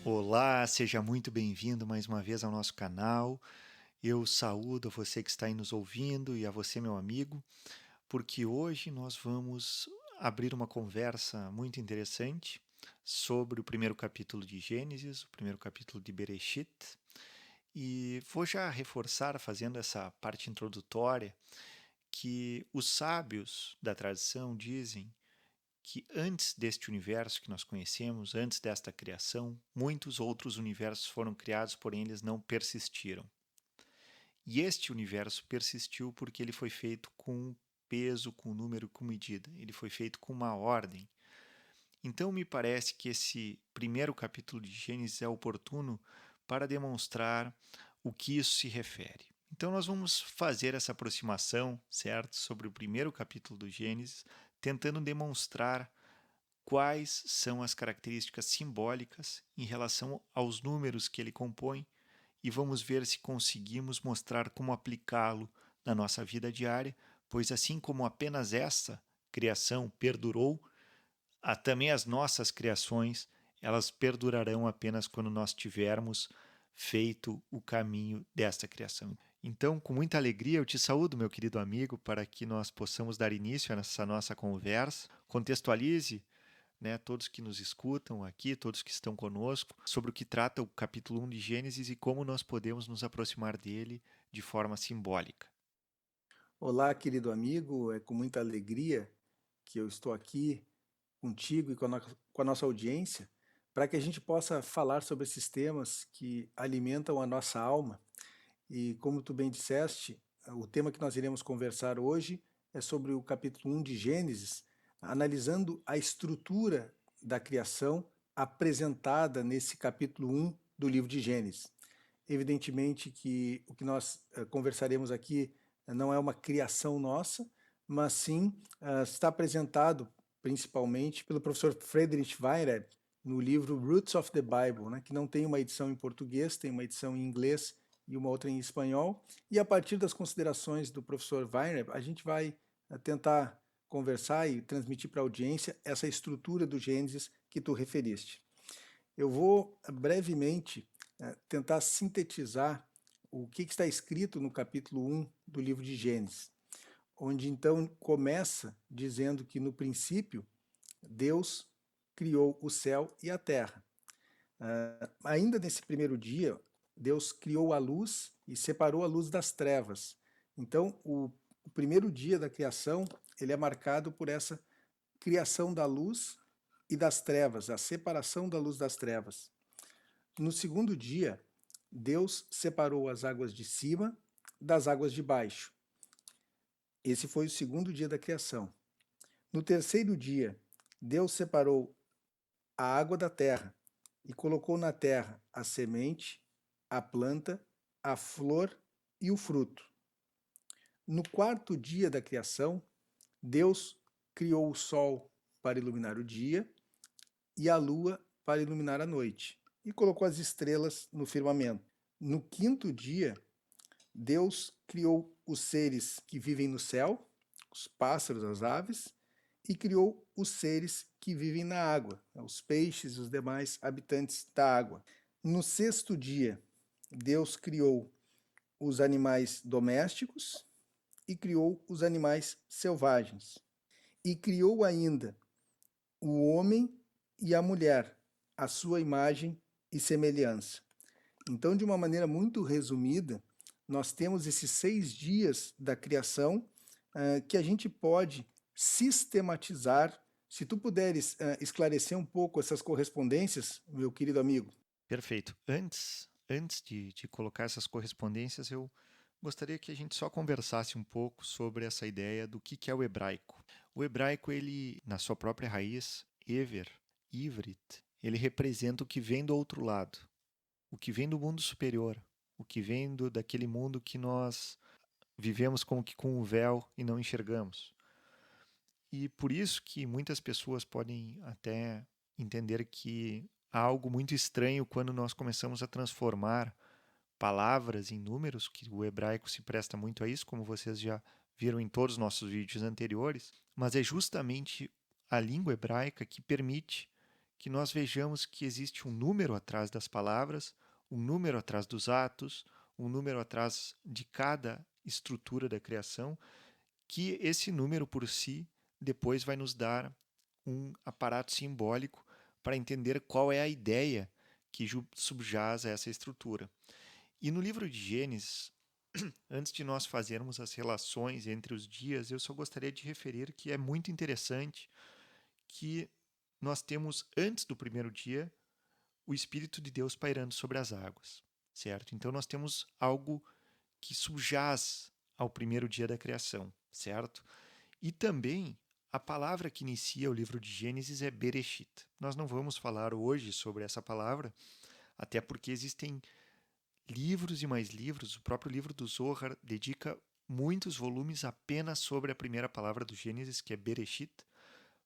Olá, seja muito bem-vindo mais uma vez ao nosso canal. Eu saúdo a você que está aí nos ouvindo e a você, meu amigo, porque hoje nós vamos abrir uma conversa muito interessante sobre o primeiro capítulo de Gênesis, o primeiro capítulo de Bereshit. E vou já reforçar, fazendo essa parte introdutória, que os sábios da tradição dizem que antes deste universo que nós conhecemos, antes desta criação, muitos outros universos foram criados, porém eles não persistiram. E este universo persistiu porque ele foi feito com peso, com número, com medida. Ele foi feito com uma ordem. Então me parece que esse primeiro capítulo de Gênesis é oportuno para demonstrar o que isso se refere. Então nós vamos fazer essa aproximação, certo, sobre o primeiro capítulo do Gênesis, tentando demonstrar quais são as características simbólicas em relação aos números que ele compõe e vamos ver se conseguimos mostrar como aplicá-lo na nossa vida diária, pois assim como apenas essa criação perdurou, também as nossas criações, elas perdurarão apenas quando nós tivermos feito o caminho desta criação. Então, com muita alegria, eu te saúdo, meu querido amigo, para que nós possamos dar início a essa nossa conversa. Contextualize, né, todos que nos escutam aqui, todos que estão conosco, sobre o que trata o capítulo 1 de Gênesis e como nós podemos nos aproximar dele de forma simbólica. Olá, querido amigo, é com muita alegria que eu estou aqui contigo e com a nossa audiência para que a gente possa falar sobre esses temas que alimentam a nossa alma. E como tu bem disseste, o tema que nós iremos conversar hoje é sobre o capítulo 1 de Gênesis, analisando a estrutura da criação apresentada nesse capítulo 1 do livro de Gênesis. Evidentemente que o que nós conversaremos aqui não é uma criação nossa, mas sim está apresentado principalmente pelo professor Friedrich Weinreb no livro Roots of the Bible, né, que não tem uma edição em português, tem uma edição em inglês e uma outra em espanhol. E a partir das considerações do professor Weinreb, a gente vai tentar conversar e transmitir para a audiência essa estrutura do Gênesis que tu referiste. Eu vou brevemente tentar sintetizar o que está escrito no capítulo 1 do livro de Gênesis, onde então começa dizendo que no princípio Deus criou o céu e a terra. Ainda nesse primeiro dia, Deus criou a luz e separou a luz das trevas. Então, o primeiro dia da criação, ele é marcado por essa criação da luz e das trevas, a separação da luz das trevas. No segundo dia, Deus separou as águas de cima das águas de baixo. Esse foi o segundo dia da criação. No terceiro dia, Deus separou a água da terra e colocou na terra a semente, a planta, a flor e o fruto. No quarto dia da criação, Deus criou o sol para iluminar o dia e a lua para iluminar a noite, e colocou as estrelas no firmamento. No quinto dia, Deus criou os seres que vivem no céu, os pássaros, as aves, e criou os seres que vivem na água, os peixes e os demais habitantes da água. No sexto dia, Deus criou os animais domésticos e criou os animais selvagens. E criou ainda o homem e a mulher, a sua imagem e semelhança. Então, de uma maneira muito resumida, nós temos esses 6 dias da criação que a gente pode sistematizar. Se tu puderes esclarecer um pouco essas correspondências, meu querido amigo. Perfeito. Antes de colocar essas correspondências, eu gostaria que a gente só conversasse um pouco sobre essa ideia do que é o hebraico. O hebraico, ele, na sua própria raiz, Ever, Ivrit, ele representa o que vem do outro lado, o que vem do mundo superior, o que vem daquele mundo que nós vivemos como que com um véu e não enxergamos. E por isso que muitas pessoas podem até entender que há algo muito estranho quando nós começamos a transformar palavras em números, que o hebraico se presta muito a isso, como vocês já viram em todos os nossos vídeos anteriores, mas é justamente a língua hebraica que permite que nós vejamos que existe um número atrás das palavras, um número atrás dos atos, um número atrás de cada estrutura da criação, que esse número por si depois vai nos dar um aparato simbólico para entender qual é a ideia que subjaz a essa estrutura. E no livro de Gênesis, antes de nós fazermos as relações entre os dias, eu só gostaria de referir que é muito interessante que nós temos, antes do primeiro dia, o Espírito de Deus pairando sobre as águas, certo? Então nós temos algo que subjaz ao primeiro dia da criação, certo? E também a palavra que inicia o livro de Gênesis é Bereshit. Nós não vamos falar hoje sobre essa palavra, até porque existem livros e mais livros. O próprio livro do Zohar dedica muitos volumes apenas sobre a primeira palavra do Gênesis, que é Bereshit.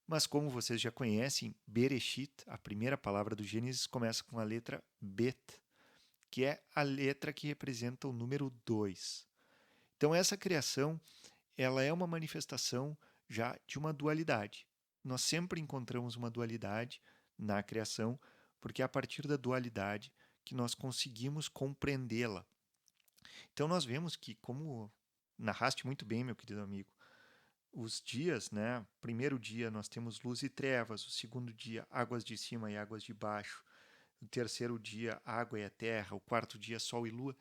Mas como vocês já conhecem, Bereshit, a primeira palavra do Gênesis, começa com a letra Bet, que é a letra que representa o número 2. Então essa criação, ela é uma manifestação já de uma dualidade. Nós sempre encontramos uma dualidade na criação, porque é a partir da dualidade que nós conseguimos compreendê-la. Então nós vemos que, como narraste muito bem, meu querido amigo, os dias, né? Primeiro dia nós temos luz e trevas, o segundo dia águas de cima e águas de baixo, o terceiro dia água e a terra, o quarto dia sol e lua.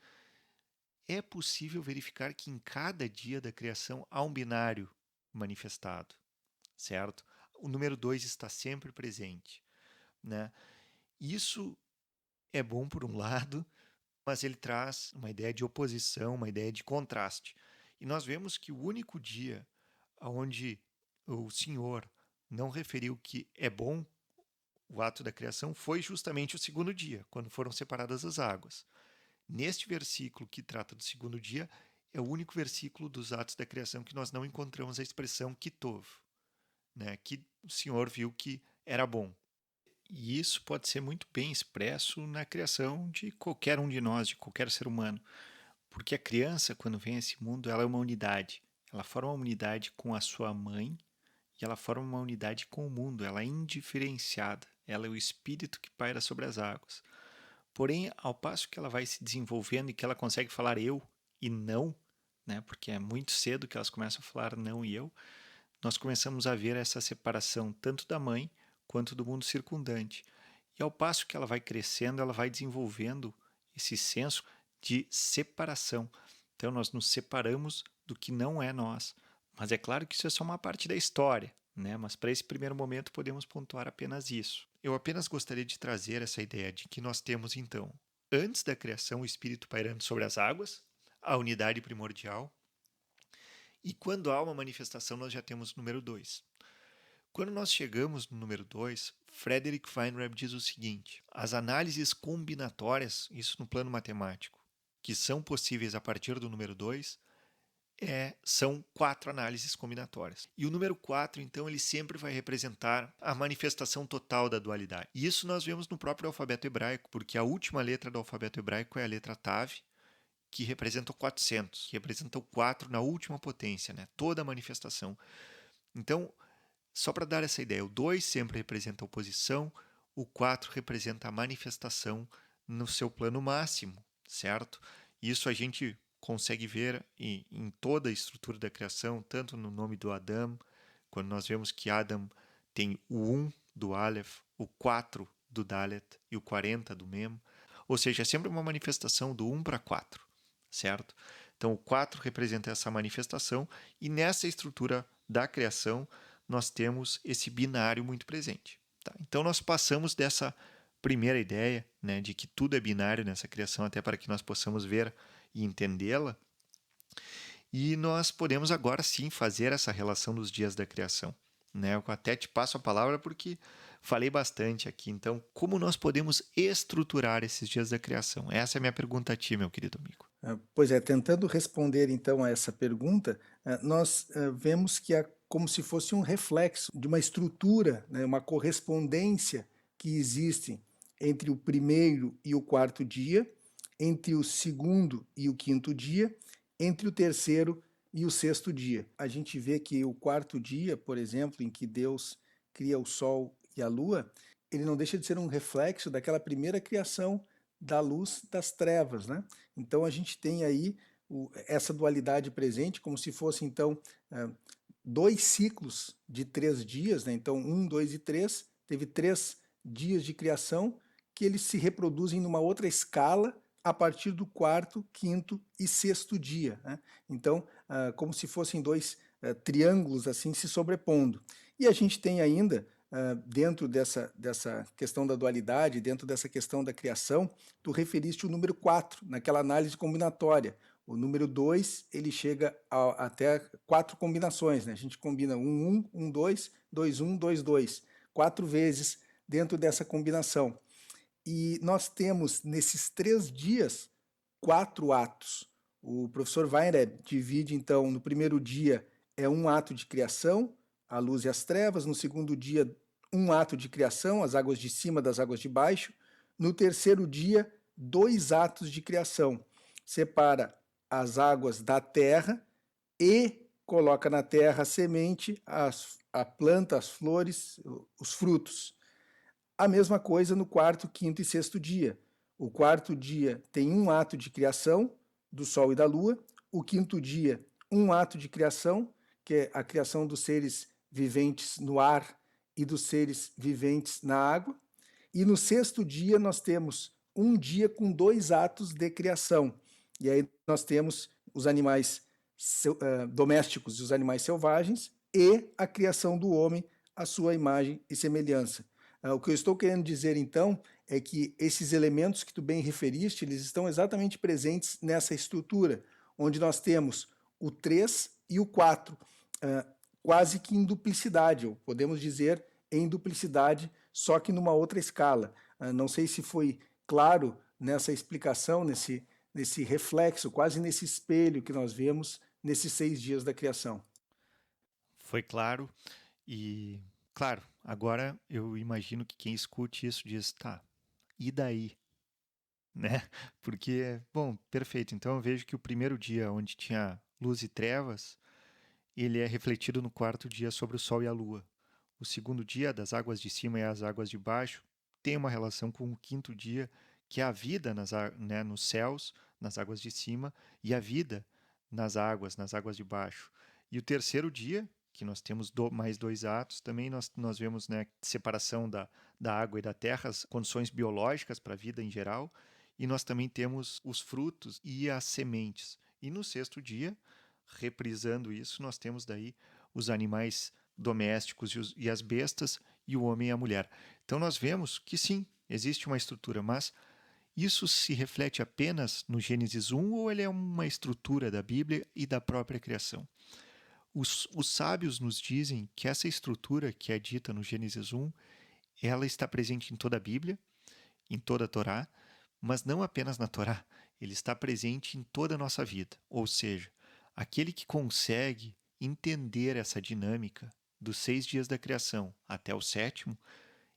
É possível verificar que em cada dia da criação há um binário manifestado, certo? O número 2 está sempre presente, né? Isso é bom por um lado, mas ele traz uma ideia de oposição, uma ideia de contraste. E nós vemos que o único dia onde o Senhor não referiu que é bom o ato da criação foi justamente o segundo dia, quando foram separadas as águas. Neste versículo que trata do segundo dia, é o único versículo dos atos da criação que nós não encontramos a expressão kitov, né? Que o Senhor viu que era bom. E isso pode ser muito bem expresso na criação de qualquer um de nós, de qualquer ser humano. Porque a criança, quando vem a esse mundo, ela é uma unidade. Ela forma uma unidade com a sua mãe e ela forma uma unidade com o mundo. Ela é indiferenciada. Ela é o espírito que paira sobre as águas. Porém, ao passo que ela vai se desenvolvendo e que ela consegue falar eu e não, né, porque é muito cedo que elas começam a falar não e eu, nós começamos a ver essa separação tanto da mãe quanto do mundo circundante. E ao passo que ela vai crescendo, ela vai desenvolvendo esse senso de separação. Então nós nos separamos do que não é nós. Mas é claro que isso é só uma parte da história, né? Mas para esse primeiro momento podemos pontuar apenas isso. Eu apenas gostaria de trazer essa ideia de que nós temos então, antes da criação, o Espírito pairando sobre as águas, a unidade primordial, e quando há uma manifestação nós já temos o número 2. Quando nós chegamos no número 2, Frederick Weinreb diz o seguinte: as análises combinatórias, isso no plano matemático, que são possíveis a partir do número 2, são 4 análises combinatórias. E o número 4, então, ele sempre vai representar a manifestação total da dualidade. E isso nós vemos no próprio alfabeto hebraico, porque a última letra do alfabeto hebraico é a letra Tav, que representa o 400, que representa o 4 na última potência, né? Toda a manifestação. Então, só para dar essa ideia, o 2 sempre representa a oposição, o 4 representa a manifestação no seu plano máximo, certo? Isso a gente consegue ver em toda a estrutura da criação, tanto no nome do Adam, quando nós vemos que Adam tem o 1 do Aleph, o 4 do Dalet e o 40 do Mem, ou seja, é sempre uma manifestação do 1 para 4, certo? Então o 4 representa essa manifestação e nessa estrutura da criação nós temos esse binário muito presente. Tá? Então nós passamos dessa primeira ideia, né, de que tudo é binário nessa criação, até para que nós possamos ver e entendê-la, e nós podemos agora sim fazer essa relação dos dias da criação. Né? Eu até te passo a palavra porque falei bastante aqui. Então, como nós podemos estruturar esses dias da criação? Essa é a minha pergunta a ti, meu querido amigo. Pois é, tentando responder então a essa pergunta, nós vemos que é como se fosse um reflexo de uma estrutura, né, uma correspondência que existe entre o primeiro e o quarto dia, entre o segundo e o quinto dia, entre o terceiro e o sexto dia. A gente vê que o quarto dia, por exemplo, em que Deus cria o sol e a lua, ele não deixa de ser um reflexo daquela primeira criação da luz das trevas, né? Então a gente tem aí essa dualidade presente, como se fosse então dois ciclos de 3 dias, né? Então 2 e 3, teve 3 dias de criação que eles se reproduzem numa outra escala a partir do quarto, quinto e sexto dia, né? Então, como se fossem dois triângulos assim se sobrepondo. E a gente tem ainda, dentro dessa questão da dualidade, dentro dessa questão da criação, tu referiste o número 4 naquela análise combinatória. O número 2 ele chega até 4 combinações, né? A gente combina 1, 1, 1, 2, 2, 1, 2, 2, 4 vezes dentro dessa combinação. E nós temos, nesses 3 dias, 4 atos. O professor Weinreb divide, então, no primeiro dia é um ato de criação, a luz e as trevas. No segundo dia, um ato de criação, as águas de cima das águas de baixo. No terceiro dia, 2 atos de criação. Separa as águas da terra e coloca na terra a semente, a planta, as flores, os frutos. A mesma coisa no quarto, quinto e sexto dia. O quarto dia tem um ato de criação do Sol e da Lua. O quinto dia, um ato de criação, que é a criação dos seres viventes no ar e dos seres viventes na água. E no sexto dia nós temos um dia com 2 atos de criação. E aí nós temos os animais domésticos e os animais selvagens e a criação do homem à sua imagem e semelhança. O que eu estou querendo dizer, então, é que esses elementos que tu bem referiste, eles estão exatamente presentes nessa estrutura, onde nós temos o 3 e o 4, quase que em duplicidade, ou podemos dizer em duplicidade, só que numa outra escala. Não sei se foi claro nessa explicação, nesse reflexo, quase nesse espelho que nós vemos nesses 6 dias da criação. Foi claro e, claro, agora eu imagino que quem escute isso diz, tá, e daí? Né? Porque, bom, perfeito. Então eu vejo que o primeiro dia, onde tinha luz e trevas, ele é refletido no quarto dia sobre o Sol e a Lua. O segundo dia, das águas de cima e as águas de baixo, tem uma relação com o quinto dia, que é a vida né, nos céus, nas águas de cima, e a vida nas águas de baixo. E o terceiro dia, que nós temos mais 2 atos, também nós vemos, né, separação da água e da terra, as condições biológicas para a vida em geral, e nós também temos os frutos e as sementes. E no sexto dia, reprisando isso, nós temos daí os animais domésticos e as bestas e o homem e a mulher. Então nós vemos que sim, existe uma estrutura, mas isso se reflete apenas no Gênesis 1 ou ele é uma estrutura da Bíblia e da própria criação? Os sábios nos dizem que essa estrutura que é dita no Gênesis 1, ela está presente em toda a Bíblia, em toda a Torá, mas não apenas na Torá, ele está presente em toda a nossa vida. Ou seja, aquele que consegue entender essa dinâmica dos 6 dias da criação até o sétimo,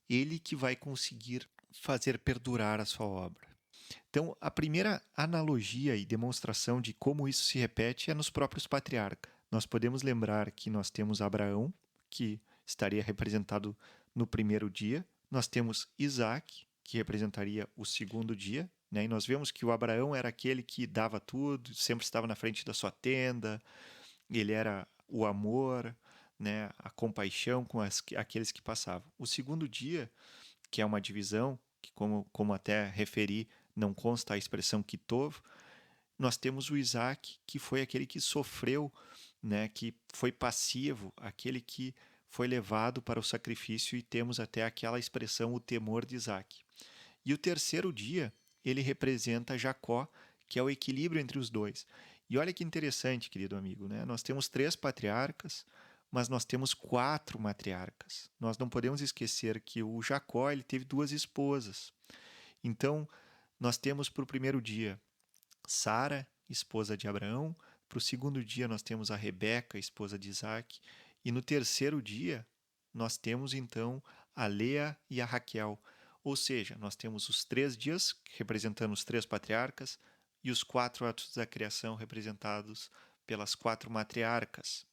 ele que vai conseguir fazer perdurar a sua obra. Então, a primeira analogia e demonstração de como isso se repete é nos próprios patriarcas. Nós podemos lembrar que nós temos Abraão, que estaria representado no primeiro dia. Nós temos Isaac, que representaria o segundo dia, né? E nós vemos que o Abraão era aquele que dava tudo, sempre estava na frente da sua tenda, ele era o amor, né? A compaixão com aqueles que passavam. O segundo dia, que é uma divisão, que como até referi, não consta a expressão kitov, nós temos o Isaac, que foi aquele que sofreu, né, que foi passivo, aquele que foi levado para o sacrifício, e temos até aquela expressão, o temor de Isaac. E o terceiro dia, ele representa Jacó, que é o equilíbrio entre os dois. E olha que interessante, querido amigo, né? Nós temos 3 patriarcas, mas nós temos 4 matriarcas. Nós não podemos esquecer que o Jacó ele teve 2 esposas. Então, nós temos para o primeiro dia Sara, esposa de Abraão. Para o segundo dia, nós temos a Rebeca, esposa de Isaac. E no terceiro dia, nós temos então a Lea e a Raquel. Ou seja, nós temos os 3 dias representando os 3 patriarcas e os 4 atos da criação representados pelas 4 matriarcas.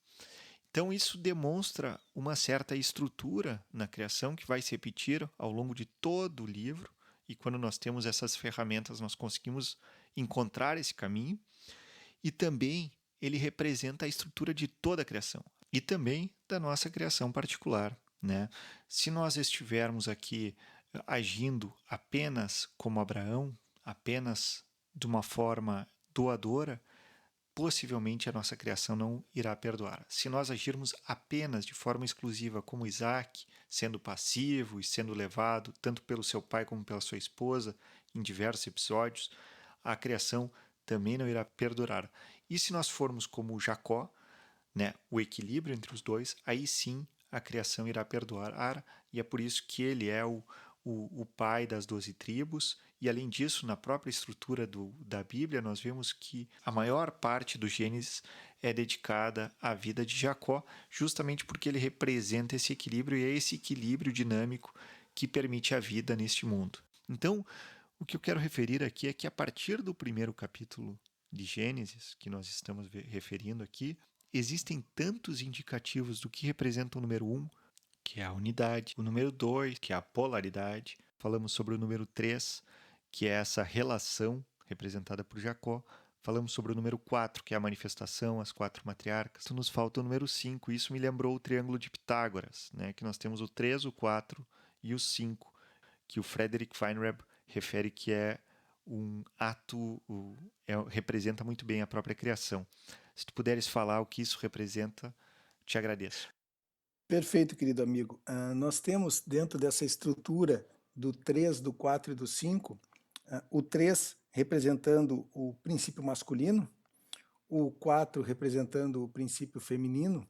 Então, isso demonstra uma certa estrutura na criação que vai se repetir ao longo de todo o livro. E quando nós temos essas ferramentas, nós conseguimos encontrar esse caminho. E também ele representa a estrutura de toda a criação e também da nossa criação particular, né? Se nós estivermos aqui agindo apenas como Abraão, apenas de uma forma doadora, possivelmente a nossa criação não irá perdoar. Se nós agirmos apenas de forma exclusiva como Isaac, sendo passivo e sendo levado tanto pelo seu pai como pela sua esposa em diversos episódios, a criação também não irá perdurar. E se nós formos como Jacó, né, o equilíbrio entre os dois, aí sim a criação irá perdoar. E é por isso que ele é o pai das 12 tribos. E além disso, na própria estrutura da Bíblia, nós vemos que a maior parte do Gênesis é dedicada à vida de Jacó, justamente porque ele representa esse equilíbrio e é esse equilíbrio dinâmico que permite a vida neste mundo. Então, o que eu quero referir aqui é que a partir do primeiro capítulo de Gênesis, que nós estamos referindo aqui, existem tantos indicativos do que representa o número 1, que é a unidade, o número 2, que é a polaridade, falamos sobre o número 3, que é essa relação representada por Jacó, falamos sobre o número 4, que é a manifestação, as 4 matriarcas, então nos falta o número 5, isso me lembrou o triângulo de Pitágoras, né? Que nós temos o 3, o 4 e o 5, que o Frederick Feinreb refere que é um ato, representa muito bem a própria criação. Se tu puderes falar o que isso representa, te agradeço. Perfeito, querido amigo. Nós temos dentro dessa estrutura do 3, do 4 e do 5, o 3 representando o princípio masculino, o 4 representando o princípio feminino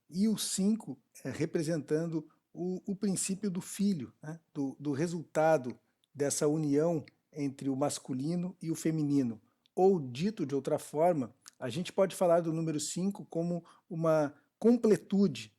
e o 5 representando o princípio do filho, né? do resultado dessa união entre o masculino e o feminino. Ou, dito de outra forma, a gente pode falar do número 5 como uma completude.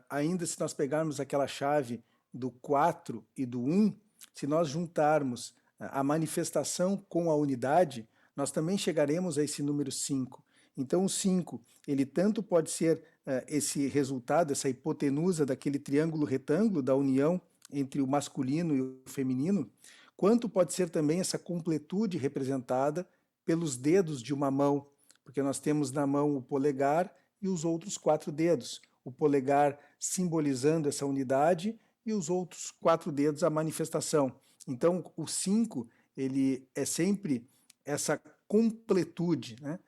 Ainda se nós pegarmos aquela chave do 4 e do 1, se nós juntarmos a manifestação com a unidade, nós também chegaremos a esse número 5. Então o 5, ele tanto pode ser esse resultado, essa hipotenusa daquele triângulo retângulo da união entre o masculino e o feminino, quanto pode ser também essa completude representada pelos dedos de uma mão, porque nós temos na mão o polegar e os outros 4 dedos, o polegar simbolizando essa unidade e os outros 4 dedos a manifestação. Então o 5, ele é sempre essa completude, né?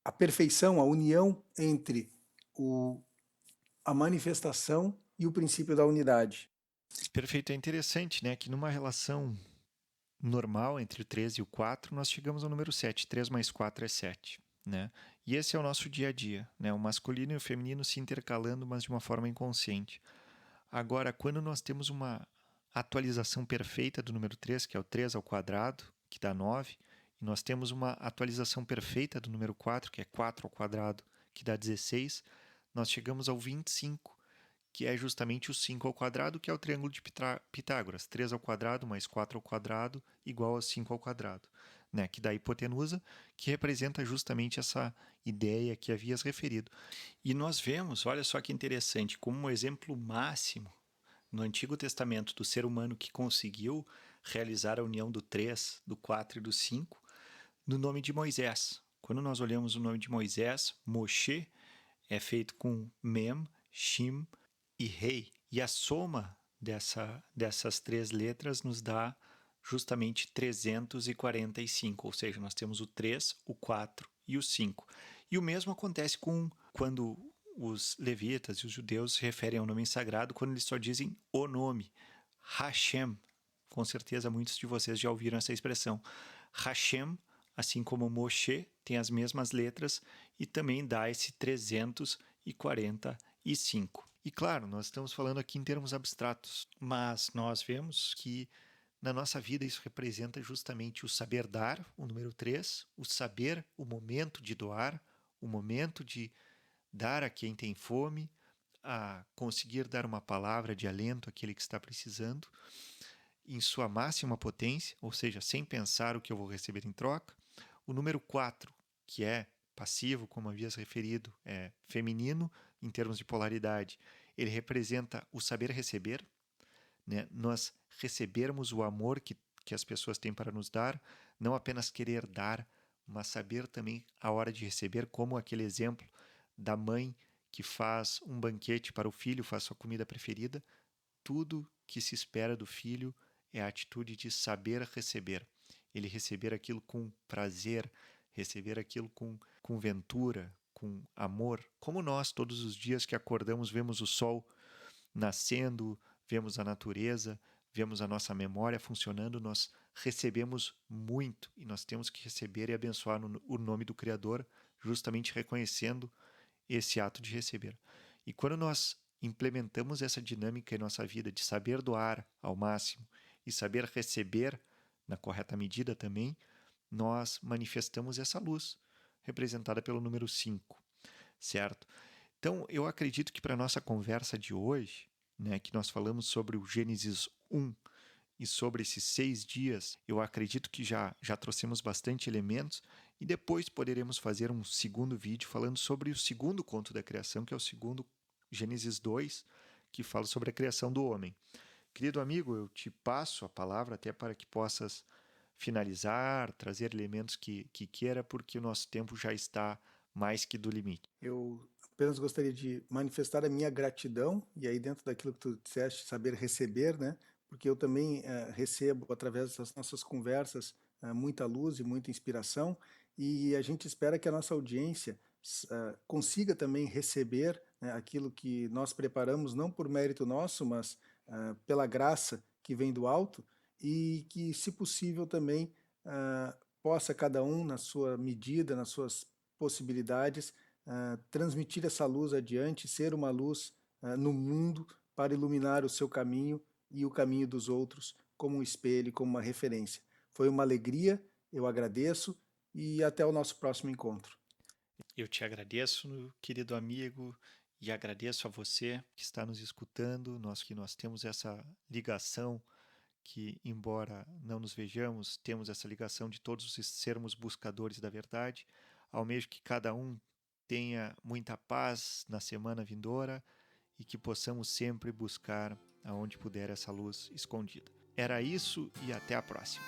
A perfeição, a união entre a manifestação e o princípio da unidade. Perfeito, é interessante, né, que numa relação normal entre o 3 e o 4, nós chegamos ao número 7. 3 mais 4 é 7, né? E esse é o nosso dia a dia, né? O masculino e o feminino se intercalando, mas de uma forma inconsciente. Agora, quando nós temos uma atualização perfeita do número 3, que é o 3 ao quadrado, que dá 9, e nós temos uma atualização perfeita do número 4, que é 4 ao quadrado, que dá 16, nós chegamos ao 25, que é justamente o 5 ao quadrado, que é o triângulo de Pitágoras. 3 ao quadrado mais 4 ao quadrado igual a 5 ao quadrado, né? Que dá a hipotenusa, que representa justamente essa ideia que havias referido. E nós vemos, olha só que interessante, como um exemplo máximo no Antigo Testamento do ser humano que conseguiu realizar a união do 3, do 4 e do 5, no nome de Moisés. Quando nós olhamos o nome de Moisés, Moshe é feito com Mem, Shim e Rei. E a soma dessas 3 letras nos dá justamente 345, ou seja, nós temos o 3, o 4 e o 5. E o mesmo acontece quando os levitas e os judeus se referem ao nome sagrado, quando eles só dizem o nome, Hashem. Com certeza muitos de vocês já ouviram essa expressão. Hashem, assim como Moshe, tem as mesmas letras e também dá esse 345. E claro, nós estamos falando aqui em termos abstratos, mas nós vemos que na nossa vida isso representa justamente o saber dar, o número 3, o saber, o momento de doar, o momento de dar a quem tem fome, a conseguir dar uma palavra de alento àquele que está precisando, em sua máxima potência, ou seja, sem pensar o que eu vou receber em troca. O número 4, que é passivo, como havias referido, é feminino em termos de polaridade. Ele representa o saber receber, né? Nós recebermos o amor que as pessoas têm para nos dar, não apenas querer dar, mas saber também a hora de receber, como aquele exemplo da mãe que faz um banquete para o filho, faz sua comida preferida. Tudo que se espera do filho é a atitude de saber receber. Ele receber aquilo com prazer, receber aquilo com ventura, com amor. Como nós, todos os dias que acordamos, vemos o sol nascendo, vemos a natureza, vemos a nossa memória funcionando, nós recebemos muito e nós temos que receber e abençoar o nome do Criador, justamente reconhecendo esse ato de receber. E quando nós implementamos essa dinâmica em nossa vida de saber doar ao máximo e saber receber na correta medida também, nós manifestamos essa luz, representada pelo número 5, certo? Então, eu acredito que para a nossa conversa de hoje, né, que nós falamos sobre o Gênesis 1 e sobre esses 6 dias, eu acredito que já trouxemos bastante elementos e depois poderemos fazer um segundo vídeo falando sobre o segundo conto da criação, que é o segundo Gênesis 2, que fala sobre a criação do homem. Querido amigo, eu te passo a palavra até para que possas finalizar, trazer elementos que queira, porque o nosso tempo já está mais que do limite. Eu apenas gostaria de manifestar a minha gratidão, e aí dentro daquilo que tu disseste, saber receber, né? Porque eu também recebo, através das nossas conversas, muita luz e muita inspiração, e a gente espera que a nossa audiência consiga também receber, né, aquilo que nós preparamos, não por mérito nosso, mas pela graça que vem do alto, e que, se possível, também possa cada um, na sua medida, nas suas possibilidades, transmitir essa luz adiante, ser uma luz no mundo para iluminar o seu caminho e o caminho dos outros como um espelho, como uma referência. Foi uma alegria, eu agradeço e até o nosso próximo encontro. Eu te agradeço, querido amigo, e agradeço a você que está nos escutando. Nós temos essa ligação que, embora não nos vejamos, temos essa ligação de todos sermos buscadores da verdade. Almejo que cada um tenha muita paz na semana vindoura e que possamos sempre buscar aonde puder essa luz escondida. Era isso e até a próxima.